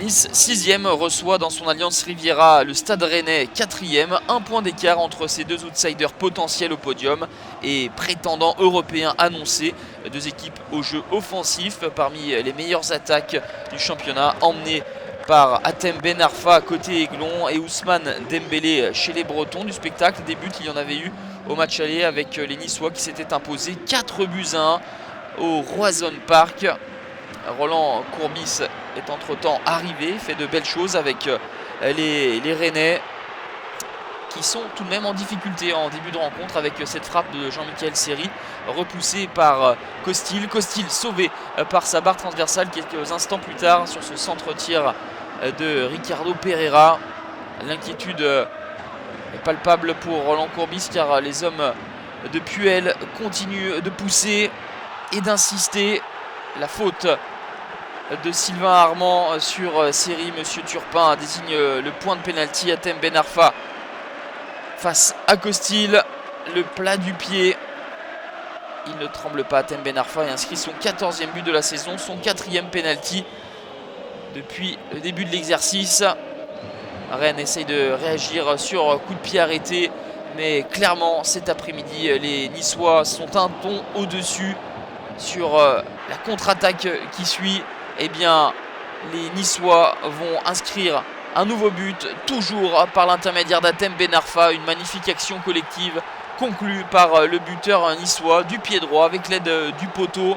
Nice 6e reçoit dans son alliance Riviera le Stade Rennais 4e, un point d'écart entre ces deux outsiders potentiels au podium et prétendants européens annoncés. Deux équipes au jeu offensif parmi les meilleures attaques du championnat, emmenées par Hatem Ben Arfa côté Aiglon et Ousmane Dembélé chez les Bretons. Du spectacle, des buts, il y en avait eu au match aller avec les Niçois qui s'étaient imposés 4-1 au Roazhon Park. Roland Courbis est entre-temps arrivé, fait de belles choses avec les Rennais qui sont tout de même en difficulté en début de rencontre avec cette frappe de Jean-Michel Seri repoussée par Costil. Costil sauvé par sa barre transversale quelques instants plus tard sur ce centre-tir de Ricardo Pereira. L'inquiétude est palpable pour Roland Courbis car les hommes de Puel continuent de pousser et d'insister. La faute de Sylvain Armand sur Seri, Monsieur Turpin désigne le point de pénalty. Hatem Ben Arfa face à Costil, le plat du pied. Il ne tremble pas, Hatem Ben Arfa, et inscrit son 14e but de la saison, son 4e pénalty depuis le début de l'exercice. Rennes essaye de réagir sur coup de pied arrêté, mais clairement cet après-midi les Niçois sont un ton au-dessus. Sur la contre-attaque qui suit, eh bien, les Niçois vont inscrire un nouveau but, toujours par l'intermédiaire d'Hatem Ben Arfa. Une magnifique action collective conclue par le buteur niçois du pied droit avec l'aide du poteau.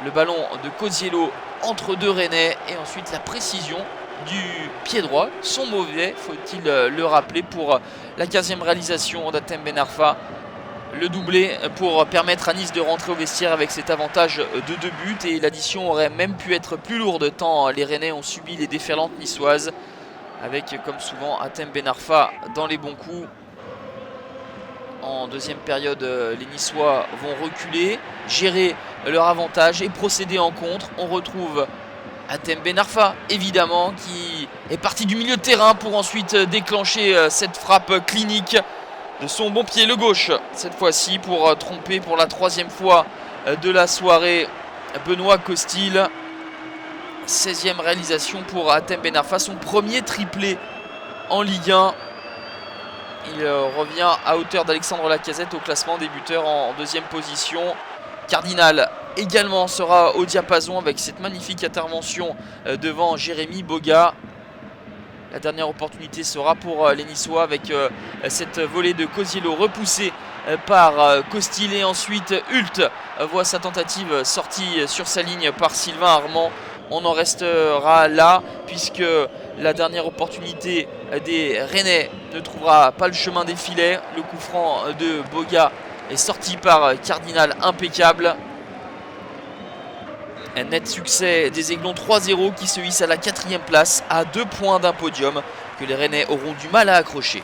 Le ballon de Koziello entre deux Rennais et ensuite la précision du pied droit. Son mauvais, faut-il le rappeler, pour la 15e réalisation d'Hatem Ben Arfa. Le doublé pour permettre à Nice de rentrer au vestiaire avec cet avantage de 2 buts, et l'addition aurait même pu être plus lourde tant les Rennais ont subi les déferlantes niçoises, avec comme souvent Hatem Ben Arfa dans les bons coups. En deuxième période, les Niçois vont reculer, gérer leur avantage et procéder en contre. On retrouve Hatem Ben Arfa évidemment qui est parti du milieu de terrain pour ensuite déclencher cette frappe clinique de son bon pied le gauche, cette fois-ci pour tromper pour la 3e fois de la soirée Benoît Costil. 16e réalisation pour Hatem Ben Arfa, son premier triplé en Ligue 1. Il revient à hauteur d'Alexandre Lacazette au classement des buteurs en 2e position. Cardinal également sera au diapason avec cette magnifique intervention devant Jérémy Boga. La dernière opportunité sera pour les Niçois avec cette volée de Koziello repoussée par Costil, et ensuite Hult voit sa tentative sortie sur sa ligne par Sylvain Armand. On en restera là puisque la dernière opportunité des Rennais ne trouvera pas le chemin des filets. Le coup franc de Boga est sorti par Cardinal, impeccable. Un net succès des Aiglons 3-0 qui se hisse à la 4e place à 2 points d'un podium que les Rennais auront du mal à accrocher.